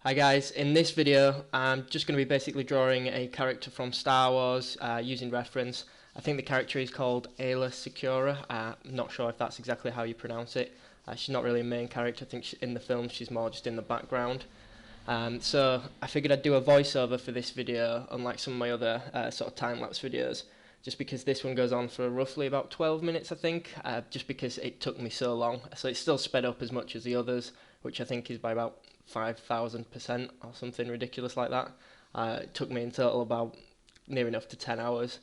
Hi guys, in this video I'm just going to be basically drawing a character from Star Wars using reference. I think the character is called Aayla Secura. I'm not sure if that's exactly how you pronounce it. She's not really a main character. I think in the film she's more just in the background. So I figured I'd do a voiceover for this video, unlike some of my other sort of time-lapse videos, just because this one goes on for roughly about 12 minutes I think, just because it took me so long. So it's still sped up as much as the others, which I think is by about 5,000% or something ridiculous like that. It took me in total about near enough to 10 hours.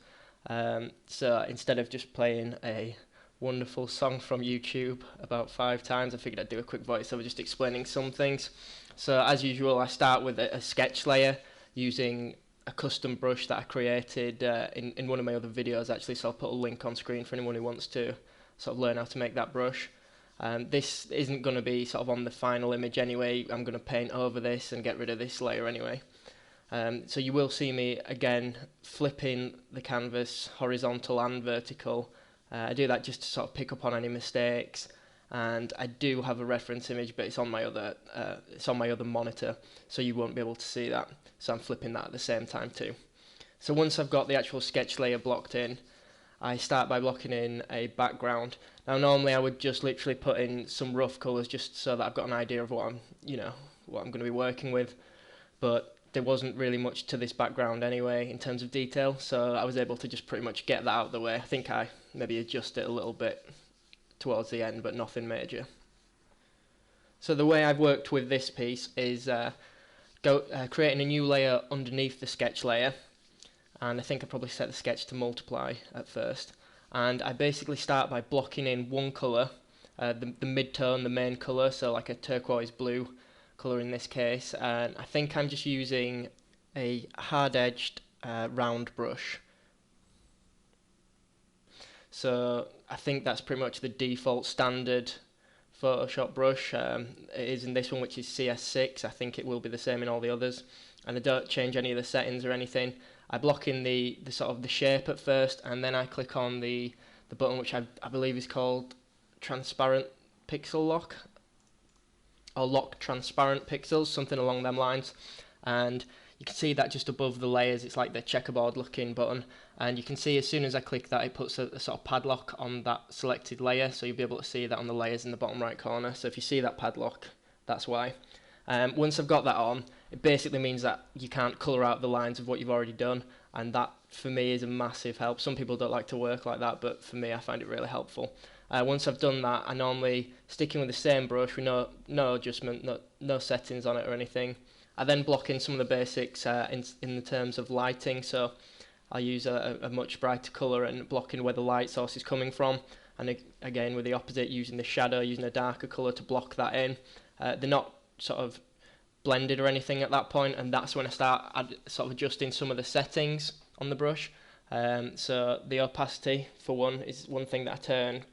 So instead of just playing a wonderful song from YouTube about 5 times, I figured I'd do a quick voiceover just explaining some things. So as usual, I start with a sketch layer using a custom brush that I created in one of my other videos actually, so I'll put a link on screen for anyone who wants to sort of learn how to make that brush. This isn't going to be sort of on the final image anyway. I'm going to paint over this and get rid of this layer anyway. So you will see me again flipping the canvas horizontal and vertical. I do that just to sort of pick up on any mistakes, and I do have a reference image, but it's on my other monitor, so you won't be able to see that. So I'm flipping that at the same time too. So once I've got the actual sketch layer blocked in, I start by blocking in a background. Now normally I would just literally put in some rough colours just so that I've got an idea of what I'm going to be working with, but there wasn't really much to this background anyway in terms of detail, so I was able to just pretty much get that out of the way. I think I maybe adjust it a little bit towards the end, but nothing major. So the way I've worked with this piece is creating a new layer underneath the sketch layer, and I think I probably set the sketch to multiply at first, and I basically start by blocking in one colour, the mid-tone, the main colour, so like a turquoise blue colour in this case, and I think I'm just using a hard-edged round brush. So I think that's pretty much the default standard Photoshop brush. It is in this one, which is CS6. I think it will be the same in all the others, and I don't change any of the settings or anything. I block in the sort of the shape at first, and then I click on the button which I believe is called transparent pixel lock, or lock transparent pixels, something along them lines. And you can see that just above the layers, it's like the checkerboard looking button, and you can see as soon as I click that it puts a sort of padlock on that selected layer, so you'll be able to see that on the layers in the bottom right corner. So if you see that padlock, that's why. Once I've got that on, it basically means that you can't colour out the lines of what you've already done, and that for me is a massive help. Some people don't like to work like that, but for me I find it really helppful. Once I've done that, I normally, sticking with the same brush with no adjustment, no settings on it or anything, I then block in some of the basics in the terms of lighting. So I'll use a much brighter colour and block in where the light source is coming from, and again with the opposite, using the shadow, using a darker colour to block that in. They're not sort of blended or anything at that point, and that's when I start sort of adjusting some of the settings on the brush. So the opacity, for one, is one thing that I turn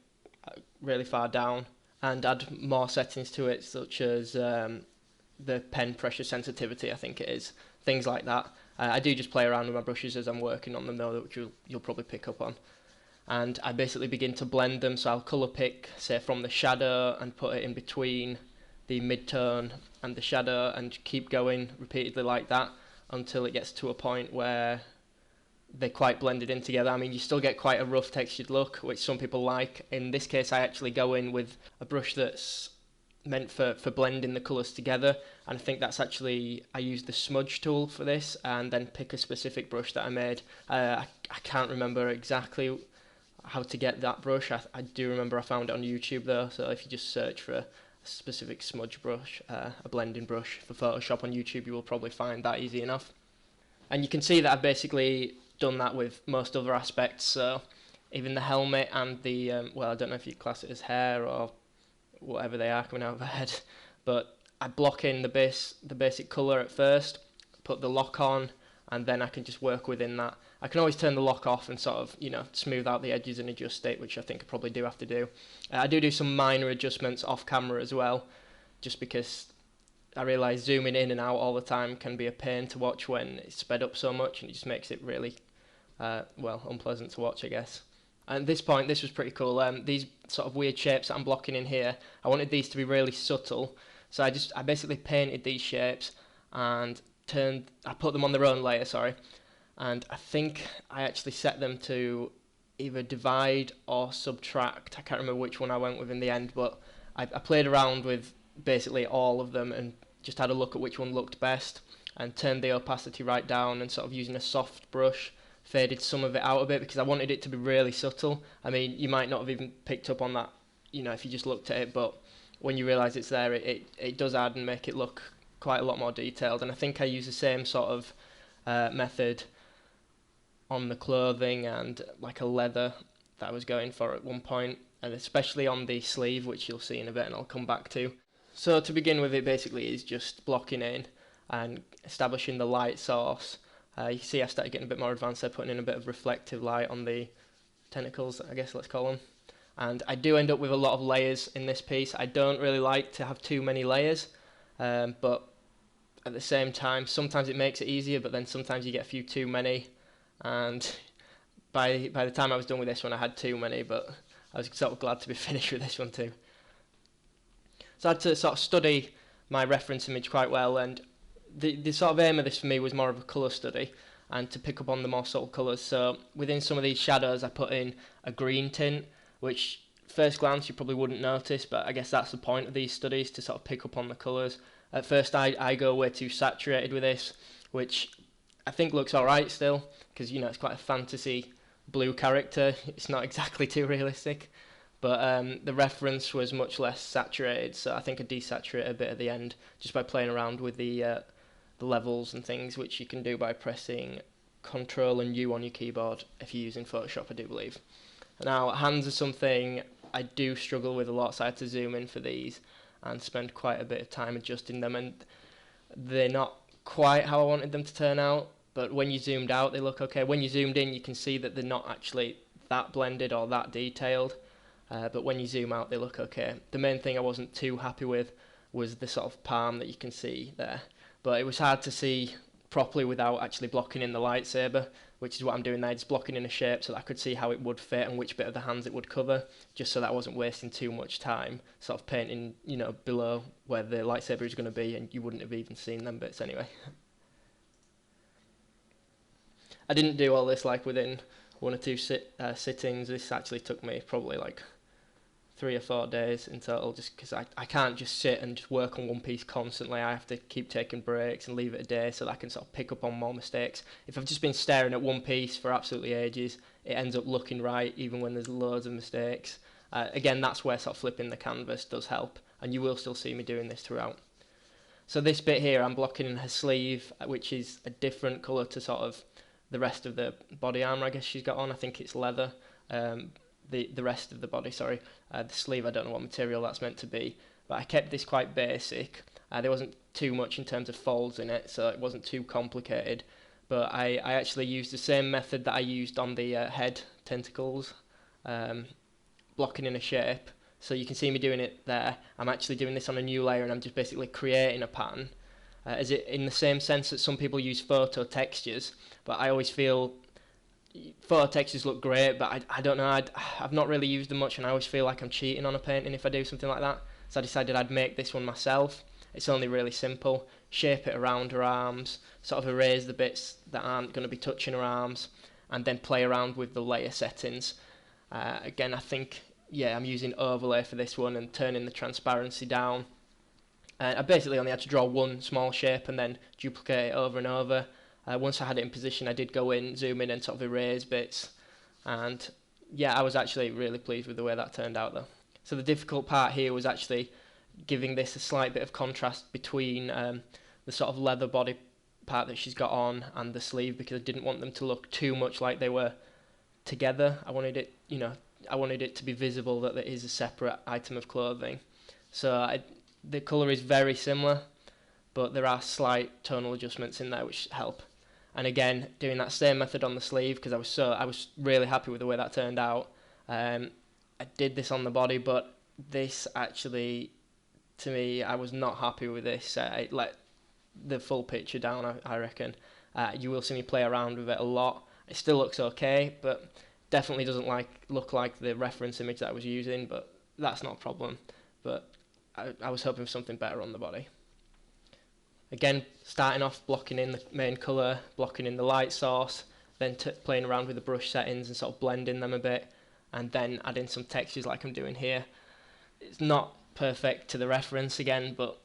really far down, and add more settings to it, such as the pen pressure sensitivity, I think it is, things like that. I do just play around with my brushes as I'm working on them though, which you'll probably pick up on. And I basically begin to blend them, so I'll colour pick, say, from the shadow and put it in between the mid-tone and the shadow, and keep going repeatedly like that until it gets to a point where they're quite blended in together. I mean, you still get quite a rough textured look, which some people like. In this case, I actually go in with a brush that's meant for blending the colours together, and I think that's actually, I use the smudge tool for this, and then pick a specific brush that I made. I can't remember exactly how to get that brush. I do remember I found it on YouTube though, so if you just search for a specific smudge brush, a blending brush for Photoshop on YouTube, you will probably find that easy enough. And you can see that I've basically done that with most other aspects, so even the helmet and the, well, I don't know if you class it as hair or whatever they are coming out of her head, but I block in the basic colour at first, put the lock on, and then I can just work within that. I can always turn the lock off and sort of, smooth out the edges and adjust it, which I think I probably do have to do. I do some minor adjustments off camera as well, just because I realise zooming in and out all the time can be a pain to watch when it's sped up so much, and it just makes it really, unpleasant to watch, I guess. And at this point, this was pretty cool. These sort of weird shapes that I'm blocking in here, I wanted these to be really subtle, so I basically painted these shapes, and I put them on their own layer, sorry, and I think I actually set them to either divide or subtract. I can't remember which one I went with in the end, but I played around with basically all of them and just had a look at which one looked best and turned the opacity right down, and sort of using a soft brush faded some of it out a bit because I wanted it to be really subtle. I mean, you might not have even picked up on that, if you just looked at it, but when you realise it's there, it does add and make it look quite a lot more detailed. And I think I use the same sort of method on the clothing and like a leather that I was going for at one point, and especially on the sleeve, which you'll see in a bit and I'll come back to. So to begin with, it basically is just blocking in and establishing the light source. You see I started getting a bit more advanced there, putting in a bit of reflective light on the tentacles, I guess let's call them. And I do end up with a lot of layers in this piece. I don't really like to have too many layers, but at the same time, sometimes it makes it easier, but then sometimes you get a few too many. And by the time I was done with this one, I had too many, but I was sort of glad to be finished with this one too. So I had to sort of study my reference image quite well, and the sort of aim of this for me was more of a colour study and to pick up on the more subtle colours. So within some of these shadows I put in a green tint, which first glance you probably wouldn't notice, but I guess that's the point of these studies, to sort of pick up on the colours. At first I go way too saturated with this, which I think looks alright still, because it's quite a fantasy blue character. It's not exactly too realistic, but the reference was much less saturated, so I think I desaturate a bit at the end just by playing around with the levels and things, which you can do by pressing Control and U on your keyboard if you're using Photoshop, I do believe. Now, hands are something I do struggle with a lot, so I had to zoom in for these and spend quite a bit of time adjusting them, and they're not quite how I wanted them to turn out, but when you zoomed out they look okay. When you zoomed in you can see that they're not actually that blended or that detailed, but when you zoom out they look okay. The main thing I wasn't too happy with was the sort of palm that you can see there, but it was hard to see properly without actually blocking in the lightsaber, which is what I'm doing there, just blocking in a shape so that I could see how it would fit and which bit of the hands it would cover, just so that I wasn't wasting too much time sort of painting, below where the lightsaber is going to be, and you wouldn't have even seen them bits anyway. I didn't do all this like within one or two sittings. This actually took me probably like 3 or 4 days in total, just because I can't just sit and just work on one piece constantly. I have to keep taking breaks and leave it a day so that I can sort of pick up on more mistakes. If I've just been staring at one piece for absolutely ages, it ends up looking right even when there's loads of mistakes. Again, that's where sort of flipping the canvas does help, and you will still see me doing this throughout. So this bit here, I'm blocking in her sleeve, which is a different colour to sort of the rest of the body armour I guess she's got on. I think it's leather. The rest of the body, sorry. The sleeve, I don't know what material that's meant to be, but I kept this quite basic. There wasn't too much in terms of folds in it, so it wasn't too complicated, but I actually used the same method that I used on the head tentacles, blocking in a shape. So you can see me doing it there. I'm actually doing this on a new layer, and I'm just basically creating a pattern. Is it in the same sense that some people use photo textures, but I always feel photo textures look great, but I don't know, I've not really used them much, and I always feel like I'm cheating on a painting if I do something like that. So I decided I'd make this one myself. It's only really simple. Shape it around her arms, sort of erase the bits that aren't going to be touching her arms, and then play around with the layer settings. Again, I think, I'm using overlay for this one and turning the transparency down. I basically only had to draw one small shape and then duplicate it over and over. Once I had it in position, I did go in, zoom in and sort of erase bits. And I was actually really pleased with the way that turned out though. So the difficult part here was actually giving this a slight bit of contrast between the sort of leather body part that she's got on and the sleeve, because I didn't want them to look too much like they were together. I wanted it to be visible that it is a separate item of clothing. So the colour is very similar, but there are slight tonal adjustments in there which help. And again, doing that same method on the sleeve, because I was really happy with the way that turned out. I did this on the body, but this actually, to me, I was not happy with this. It let the full picture down, I reckon. You will see me play around with it a lot. It still looks okay, but definitely doesn't look like the reference image that I was using, but that's not a problem. But I was hoping for something better on the body. Again, starting off blocking in the main colour, blocking in the light source, then playing around with the brush settings and sort of blending them a bit, and then adding some textures like I'm doing here. It's not perfect to the reference again, but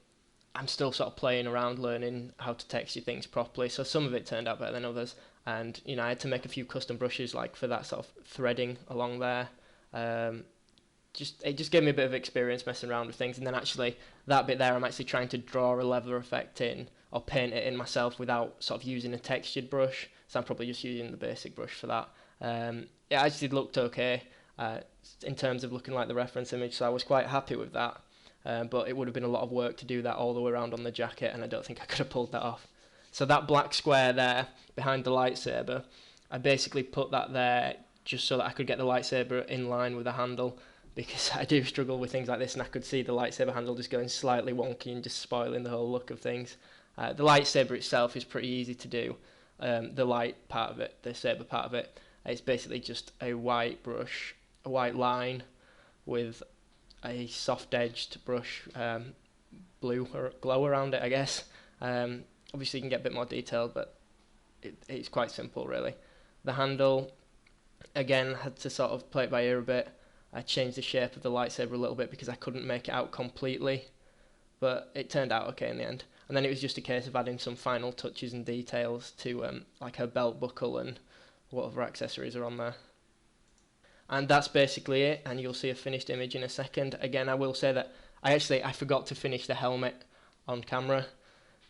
I'm still sort of playing around, learning how to texture things properly, so some of it turned out better than others. And you know, I had to make a few custom brushes like for that sort of threading along there. It just gave me a bit of experience messing around with things, and then actually that bit there I'm actually trying to draw a leather effect in or paint it in myself without sort of using a textured brush, so I'm probably just using the basic brush for that. It actually looked okay in terms of looking like the reference image, so I was quite happy with that, but it would have been a lot of work to do that all the way around on the jacket, and I don't think I could have pulled that off. So that black square there behind the lightsaber, I basically put that there just so that I could get the lightsaber in line with the handle, because I do struggle with things like this, and I could see the lightsaber handle just going slightly wonky and just spoiling the whole look of things. The lightsaber itself is pretty easy to do. The light part of it, the saber part of it, it's basically just a white brush, a white line with a soft-edged brush, blue or glow around it, I guess. Obviously you can get a bit more detailed, but it's quite simple really. The handle, again, had to sort of play it by ear a bit. I changed the shape of the lightsaber a little bit because I couldn't make it out completely, but it turned out okay in the end. And then it was just a case of adding some final touches and details to like her belt buckle and what other accessories are on there. And that's basically it, and you'll see a finished image in a second. Again, I will say that I forgot to finish the helmet on camera,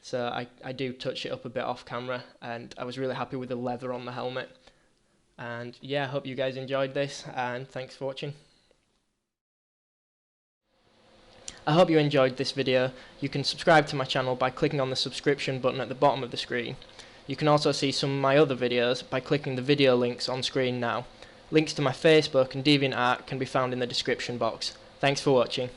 so I do touch it up a bit off camera, and I was really happy with the leather on the helmet. And yeah, I hope you guys enjoyed this, and thanks for watching. I hope you enjoyed this video. You can subscribe to my channel by clicking on the subscription button at the bottom of the screen. You can also see some of my other videos by clicking the video links on screen now. Links to my Facebook and DeviantArt can be found in the description box. Thanks for watching.